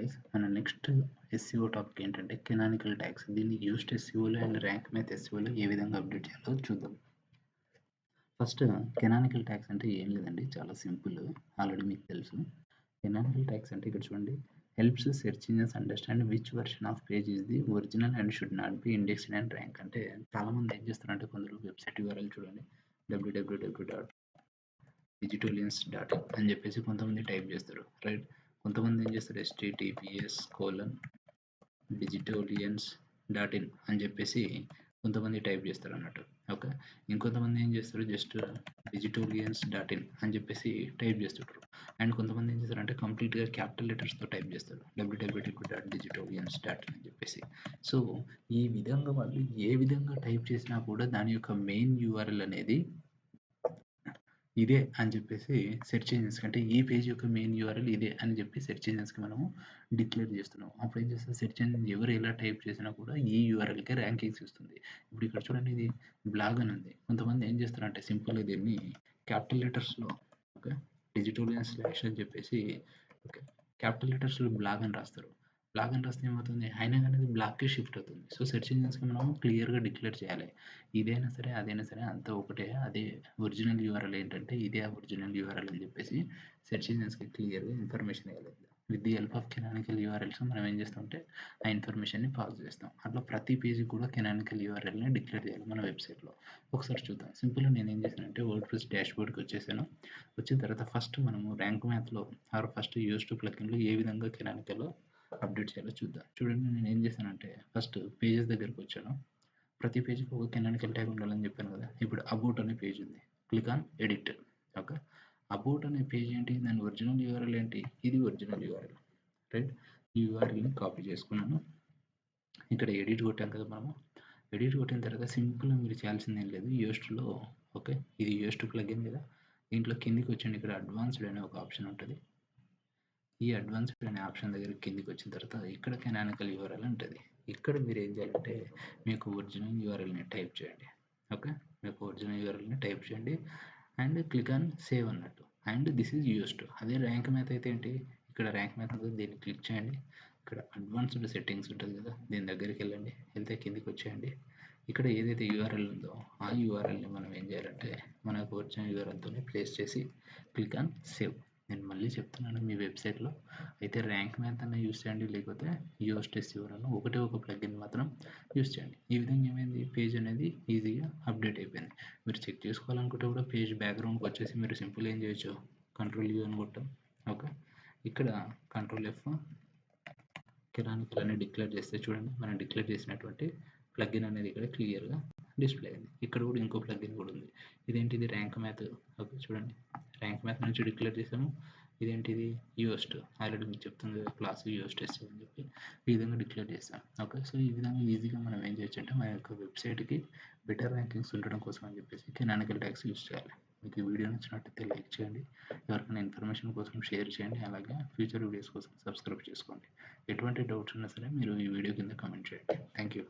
Guys మన next SCO topic ఏంటంటే canonical tags. దీన్ని యూజ్డ్ ఎస్సీఓలో అండ్ ర్యాంక్ మ్యాథ్ ఎస్సీఓలో ఏ విధంగా అప్డేట్ చేయాలో చూద్దాం. ఫస్ట్ కెనానికల్ ట్యాగ్స్ అంటే ఏం లేదండి, చాలా సింపుల్, ఆల్రెడీ మీకు తెలుసు. కెనానికల్ ట్యాగ్స్ అంటే ఇక్కడ చూడండి, helps search engines understand which version of page is the original and should not be indexed and rank. అంటే చాలామంది ఏం చేస్తారంటే కొందరు వెబ్సైట్ యూఆర్ఎల్ చూడండి, www.digitalians.in అని చెప్పేసి కొంతమంది టైప్ చేస్తారు, రైట్. కొంతమంది ఏం చేస్తారు, https://digitalians.in అని చెప్పేసి కొంతమంది టైప్ చేస్తారు అన్నట్టు, ఓకే. ఇంకొంతమంది ఏం చేస్తారు, జస్ట్ digitalians.in అని చెప్పేసి టైప్ చేస్తుంటారు. అండ్ కొంతమంది ఏం చేస్తారు అంటే కంప్లీట్గా క్యాపిటల్ లెటర్స్తో టైప్ చేస్తారు, www.digitalians.in అని చెప్పేసి. సో ఈ విధంగా వాళ్ళు ఏ విధంగా టైప్ చేసినా కూడా దాని యొక్క మెయిన్ యూఆర్ఎల్ అనేది ఇదే అని చెప్పేసి సెర్చ్ ఇంజిన్స్ అంటే ఈ పేజ్ యొక్క మెయిన్ యూఆర్ఎల్ ఇదే అని చెప్పి సెర్చ్ ఇంజిన్స్కి మనము డిక్లేర్ చేస్తున్నాం. అప్పుడు ఏం చేస్తుంది, సెర్చ్ ఇంజిన్ ఎవరు ఎలా టైప్ చేసినా కూడా ఈ యూఆర్ఎల్కే ర్యాంకింగ్స్ ఇస్తుంది. ఇప్పుడు ఇక్కడ చూడండి, ఇది బ్లాగ్ అని ఉంది. కొంతమంది ఏం చేస్తారంటే సింపుల్గా దీన్ని క్యాపిటల్ లెటర్స్లో, ఓకే, digitalians/ అని చెప్పేసి, ఓకే, క్యాపిటల్ లెటర్స్లో బ్లాగ్ అని రాస్తారు. బ్లాగ్ అని రాస్తే ఏమవుతుంది, అయినా కానీ అది బ్లాక్కే షిఫ్ట్ అవుతుంది. సో సెర్చ్ ఇంజిన్స్కి మనం క్లియర్గా డిక్లేర్ చేయాలి, ఇదైనా సరే అదైనా సరే అంతా ఒకటే, అదే ఒరిజినల్ యూఆర్ఎల్ ఏంటంటే ఇదే ఒరిజినల్ యూఆర్ఎల్ అని చెప్పేసి సెర్చ్ ఇంజిన్స్కి క్లియర్గా ఇన్ఫర్మేషన్ ఇవ్వాలి. With the help of canonical URLs మనం ఏం చేస్తామంటే ఆ ఇన్ఫర్మేషన్ని పాస్ చేస్తాం. అట్లా ప్రతి పేజీకి కూడా కెనానికల్ యూఆర్ఎల్ని డిక్లేర్ చేయాలి మన వెబ్సైట్లో. ఒకసారి చూద్దాం. సింపుల్గా నేను ఏం చేశానంటే వర్డ్ప్రెస్ డాష్బోర్డ్కి వచ్చేసాను. వచ్చిన తర్వాత ఫస్ట్ మనము ర్యాంక్ మ్యాథ్లో ఆర్ ఫస్ట్ యూజ్డ్ ప్లగిన్లో ఏ విధంగా కెనానికల్లో అప్డేట్ చేయాలో చూద్దాం. చూడండి, నేను ఏం చేశానంటే ఫస్ట్ పేజెస్ దగ్గరికి వచ్చాను. ప్రతి పేజీకి ఒక కెనానికల్ ట్యాగ్ ఉండాలని చెప్పాను కదా. ఇప్పుడు అబౌట్ అనే పేజ్ ఉంది, click on edit, okay. About అనే పేజ్ ఏంటి, దాని ఒరిజినల్ యూఆర్ఎల్ ఏంటి, ఇది ఒరిజినల్ యూఆర్ఎల్, రైట్. ఈ యూఆర్ఎల్ని కాపీ చేసుకున్నాను. ఇక్కడ ఎడిట్ కొట్టాం కదా మనము. ఎడిట్ కొట్టిన తర్వాత సింపుల్గా మీరు చేయాల్సింది ఏం లేదు, యోస్ట్లో, ఓకే, ఇది యోస్ట్ ప్లగిన్ కదా. దీంట్లో కిందికి వచ్చండి, ఇక్కడ అడ్వాన్స్డ్ అనే ఒక ఆప్షన్ ఉంటుంది. ఈ అడ్వాన్స్డ్ అనే ఆప్షన్ దగ్గర కిందికి వచ్చిన తర్వాత ఇక్కడ కెనానికల్ యూఆర్ఎల్ ఉంటుంది. ఇక్కడ మీరు ఏం చేయాలంటే మీకు ఒరిజినల్ యూఆర్ఎల్ని టైప్ చేయండి, ఓకే. మీకు ఒరిజినల్ యూఆర్ఎల్ని టైప్ చేయండి అండ్ క్లిక్ ఆన్ సేవ్ అన్నట్టు. And this is used. అదే ర్యాంక్ మ్యాథ్ అయితే ఏంటి, ఇక్కడ ర్యాంక్ మ్యాథ్ ఉంటుంది, దీన్ని క్లిక్ చేయండి. ఇక్కడ అడ్వాన్స్డ్ సెట్టింగ్స్ ఉంటుంది కదా, దీని దగ్గరికి వెళ్ళండి. వెళ్తే కిందికి వచ్చేయండి. ఇక్కడ ఏదైతే యూఆర్ఎల్ ఉందో ఆ యూఆర్ఎల్ని మనం ఏం చేయాలంటే మనకు ఒరిజినల్ యూఆర్ఎల్తోనే ప్లేస్ చేసి క్లిక్ ఆన్ సేవ్. నేను మళ్ళీ చెప్తున్నాను, మీ వెబ్సైట్లో అయితే ర్యాంక్ మ్యాథ్ అన్న యూస్ చేయండి, లేకపోతే యోస్ట్ ఎస్ఈఓ అన్న ఒకటే ఒక ప్లగిన్ మాత్రం యూస్ చేయండి. ఈ విధంగా ఏమైంది, పేజ్ అనేది ఈజీగా అప్డేట్ అయిపోయింది. మీరు చెక్ చేసుకోవాలనుకుంటే కూడా పేజ్ బ్యాక్గ్రౌండ్కి వచ్చేసి మీరు సింపుల్ ఏం చేయొచ్చు, కంట్రోల్ యూ అని కొట్టాం, ఓకే. ఇక్కడ కంట్రోల్ ఎఫ్ కెనానికల్ అని డిక్లేర్ చేస్తే చూడండి, మనం డిక్లేర్ చేసినటువంటి ప్లగిన్ అనేది ఇక్కడ క్లియర్గా డిస్ప్లే అయింది. ఇక్కడ కూడా ఇంకో ప్లగిన్ కూడా ఉంది. ఇదేంటిది, ర్యాంక్ మ్యాథ్, ఓకే. చూడండి, ర్యాంక్ మ్యాథ్ నుంచి డిక్లేర్ చేసాము. ఇదేంటిది, యోస్ట్, ఆల్రెడీ మీకు చెప్తుంది కదా క్లాస్ యోస్ట్ టెస్ట్ అని చెప్పి ఈ విధంగా డిక్లేర్ చేస్తాం, ఓకే. సో ఈ విధంగా ఈజీగా మనం ఏం చేయొచ్చు అంటే మన యొక్క వెబ్సైట్కి బెటర్ ర్యాంకింగ్స్ ఉండడం కోసం అని చెప్పేసి కెనానికల్ ట్యాగ్స్ యూస్ చేయాలి. మీకు ఈ వీడియో నచ్చినట్టయితే లైక్ చేయండి, ఎవరికైనా ఇన్ఫర్మేషన్ కోసం షేర్ చేయండి, అలాగే ఫ్యూచర్ వీడియోస్ కోసం సబ్స్క్రైబ్ చేసుకోండి. ఎటువంటి డౌట్స్ ఉన్నా సరే మీరు ఈ వీడియో కింద కామెంట్ చేయండి. Thank you.